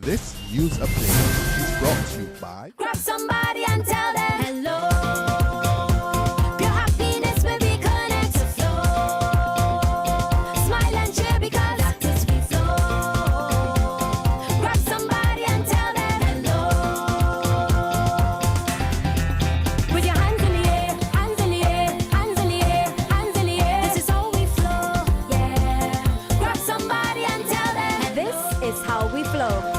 This news update is brought to you by Grab somebody and tell them hello. Your happiness will be connect to flow. Smile and cheer because that is we flow. Grab somebody and tell them hello. With your hands in the air, hands in the air, hands in the air, hands in the air. This is how we flow, yeah. Grab somebody and tell them this is how we flow.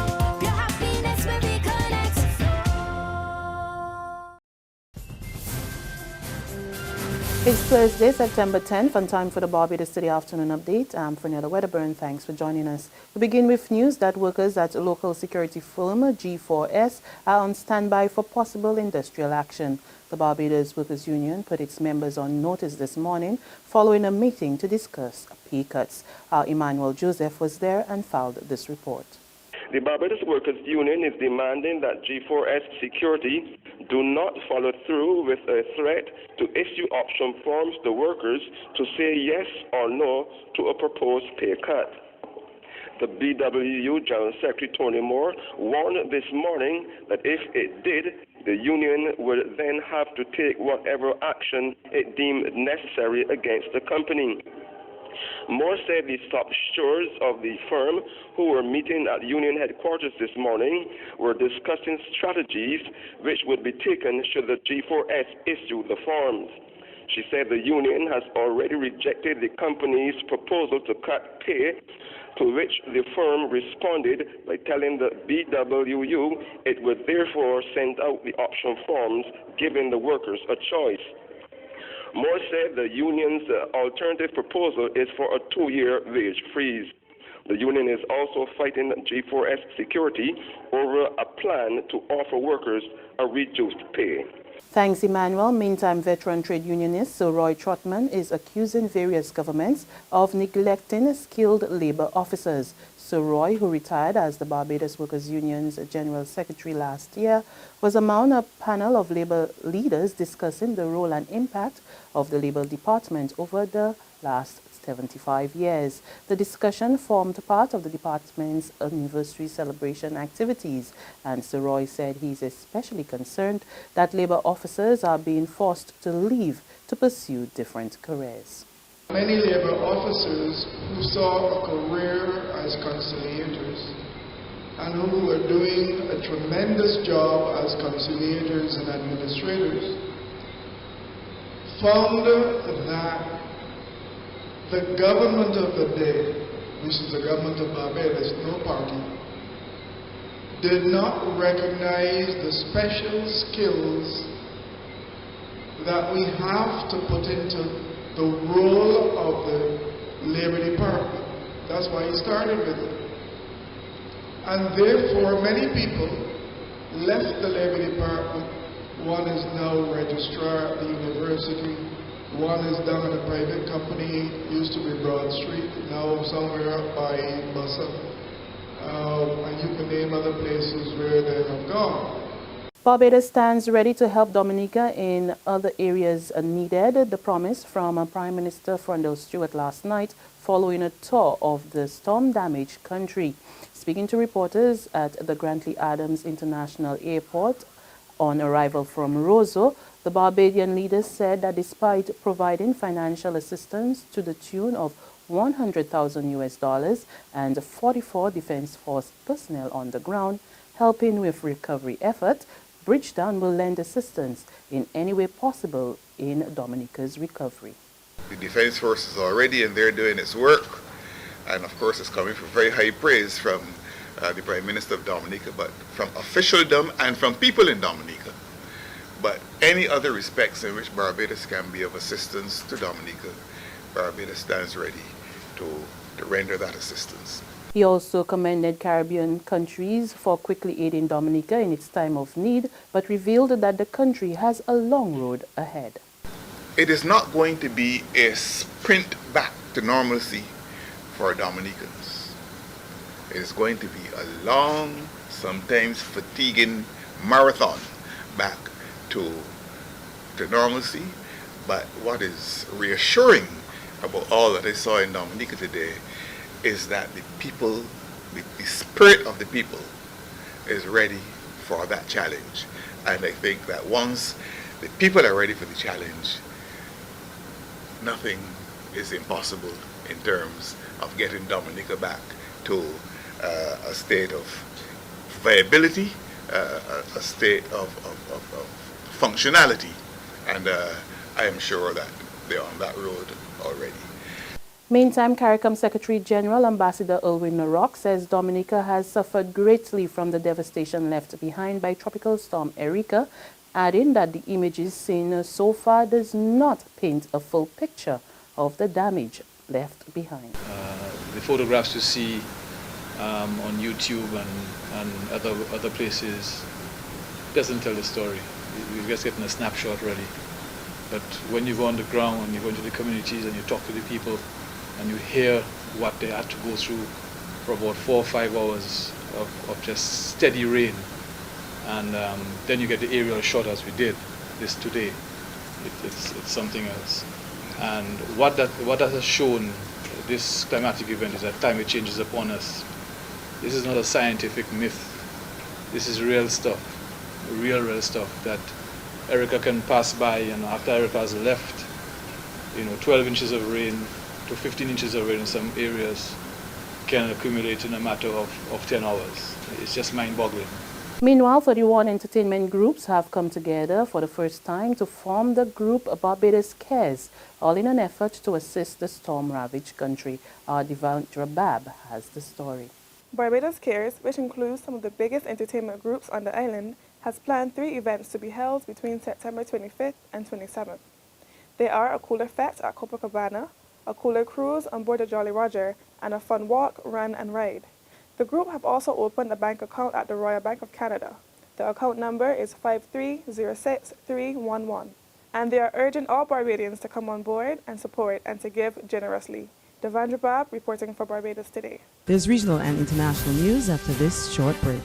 It's Thursday, September 10th, and time for the Barbados City Afternoon Update. I'm Fernella Wedderburn. Thanks for joining us. We begin with news that workers at local security firm G4S are on standby for possible industrial action. The Barbados Workers Union put its members on notice this morning following a meeting to discuss pay cuts. Our Emmanuel Joseph was there and filed this report. The Barbados Workers Union is demanding that G4S Security do not follow through with a threat to issue option forms to workers to say yes or no to a proposed pay cut. The BWU General Secretary Tony Moore warned this morning that if it did, the union would then have to take whatever action it deemed necessary against the company. Moore said the top stewards of the firm who were meeting at union headquarters this morning were discussing strategies which would be taken should the G4S issue the forms. She said the union has already rejected the company's proposal to cut pay, to which the firm responded by telling the BWU it would therefore send out the option forms, giving the workers a choice. Moore said the union's alternative proposal is for a 2-year wage freeze. The union is also fighting G4S Security over a plan to offer workers a reduced pay. Thanks, Emmanuel. Meantime, veteran trade unionist Sir Roy Trotman is accusing various governments of neglecting skilled labor officers. Sir Roy, who retired as the Barbados Workers Union's General Secretary last year, was among a panel of labor leaders discussing the role and impact of the Labor Department over the last 75 years. The discussion formed part of the department's anniversary celebration activities, and Sir Roy said he's especially concerned that labor officers are being forced to leave to pursue different careers. Many labor officers who saw a career as conciliators and who were doing a tremendous job as conciliators and administrators found that the government of the day, which is the government of Barbados, no party, did not recognize the special skills that we have to put into the role of the Labor Department. That's why he started with it. And therefore, many people left the Labor Department. One is now registrar at the university. One is down in a private company, used to be Broad Street, now somewhere up by Bussa. And you can name other places where they have gone. Barbados stands ready to help Dominica in other areas needed. The promise from Prime Minister Frondell Stewart last night following a tour of the storm-damaged country. Speaking to reporters at the Grantley Adams International Airport on arrival from Roseau, the Barbadian leader said that despite providing financial assistance to the tune of $100,000 and 44 Defense Force personnel on the ground helping with recovery effort, Bridgetown will lend assistance in any way possible in Dominica's recovery. The Defense Force is already in there doing its work, and of course it's coming from very high praise from the Prime Minister of Dominica, but from officialdom and from people in Dominica. But any other respects in which Barbados can be of assistance to Dominica, Barbados stands ready to render that assistance. He also commended Caribbean countries for quickly aiding Dominica in its time of need, but revealed that the country has a long road ahead. It is not going to be a sprint back to normalcy for Dominicans. It is going to be a long, sometimes fatiguing marathon back to normalcy. But what is reassuring about all that I saw in Dominica today is that the people, the spirit of the people is ready for that challenge. And I think that once the people are ready for the challenge, nothing is impossible in terms of getting Dominica back to a state of viability, a state of functionality. And I am sure that they're on that road already. Meantime, CARICOM Secretary General Ambassador Irwin Narok says Dominica has suffered greatly from the devastation left behind by Tropical Storm Erika, adding that the images seen so far does not paint a full picture of the damage left behind. The photographs you see on YouTube and other places doesn't tell the story. You're just getting a snapshot really. But when you go on the ground and you go into the communities and you talk to the people and you hear what they had to go through for about 4 or 5 hours of just steady rain, and then you get the aerial shot as we did this today, it's something else. And what that has shown, this climatic event, is that climate change is upon us. This is not a scientific myth. This is real stuff, real stuff, that Erika can pass by, and after Erika has left, 12 inches of rain to 15 inches of rain in some areas can accumulate in a matter of 10 hours. It's just mind-boggling. Meanwhile, 31 entertainment groups have come together for the first time to form the group Barbados Cares, all in an effort to assist the storm-ravaged country. Our Devandra Bab has the story. Barbados Cares, which includes some of the biggest entertainment groups on the island, has planned 3 events to be held between September 25th and 27th. They are a cooler fete at Copacabana, a cooler cruise on board the Jolly Roger, and a fun walk, run and ride. The group have also opened a bank account at the Royal Bank of Canada. The account number is 5306311. And they are urging all Barbadians to come on board and support and to give generously. Devandra Bab reporting for Barbados Today. There's regional and international news after this short break.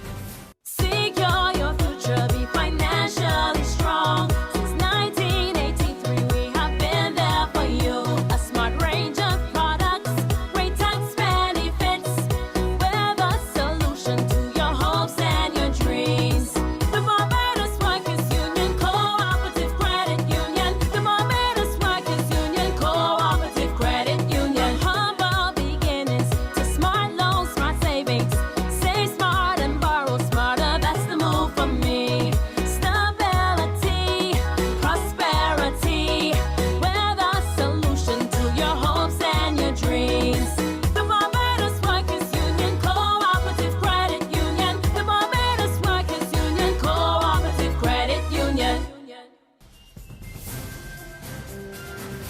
Secure your future, be financially strong. Since 1983, we have been there for you. A smart range of products, great tax benefits. We're the solution to your hopes and your dreams. The Barbados Workers Union Cooperative Credit Union. The Barbados Workers Union Cooperative Credit Union. Humble beginnings to smart loans, smart savings. Save smart and borrow smarter. That's the move for me. Stability, prosperity. We're the solution to your hopes and your dreams. The Barbados Workers Union Cooperative Credit Union. The Barbados Workers Union Cooperative Credit Union.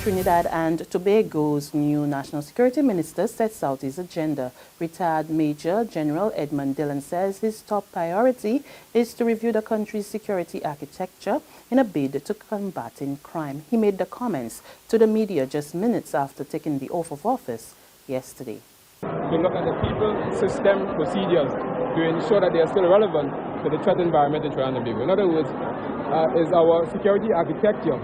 Trinidad and Tobago's new National Security Minister sets out his agenda. Retired Major General Edmund Dillon says his top priority is to review the country's security architecture in a bid to combating crime. He made the comments to the media just minutes after taking the oath of office yesterday. To look at the people, system, procedures to ensure that they are still relevant to the threat environment in Trinidad and Tobago. In other words, is our security architecture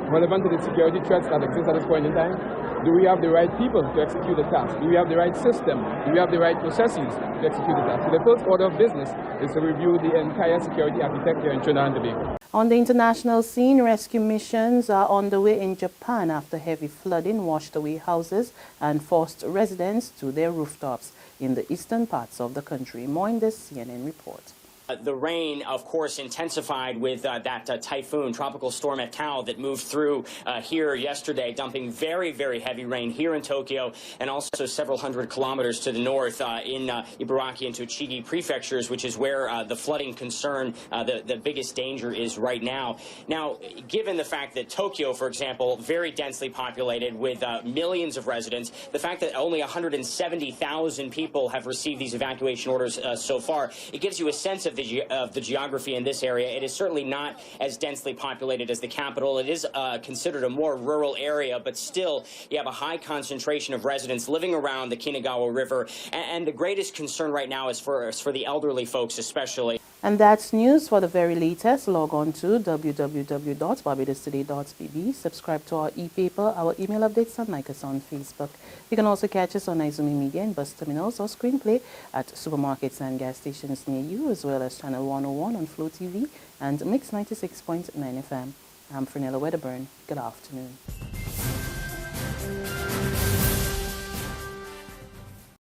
relevant to the security threats that exist at this point in time? Do we have the right people to execute the task? Do we have the right system? Do we have the right processes to execute the task? So the first order of business is to review the entire security architecture in Trinidad and Tobago. On the international scene, rescue missions are on the way in Japan after heavy flooding washed away houses and forced residents to their rooftops in the eastern parts of the country. More in this CNN report. The rain, of course, intensified with that typhoon, tropical storm Etau that moved through here yesterday, dumping very, very heavy rain here in Tokyo and also several hundred kilometers to the north in Ibaraki and Tochigi prefectures, which is where the flooding concern, the biggest danger is right now. Now, given the fact that Tokyo, for example, very densely populated with millions of residents, the fact that only 170,000 people have received these evacuation orders so far, it gives you a sense of the geography in this area. It is certainly not as densely populated as the capital. It is considered a more rural area, but still you have a high concentration of residents living around the Kinagawa River. And the greatest concern right now is for the elderly folks especially. And that's news. For the very latest, log on to www.barbadostoday.bb. Subscribe to our e-paper, our email updates, and like us on Facebook. You can also catch us on Izumi Media and bus terminals or screenplay at supermarkets and gas stations near you, as well as Channel 101 on Flow TV and Mix 96.9 FM. I'm Frenella Wedderburn. Good afternoon.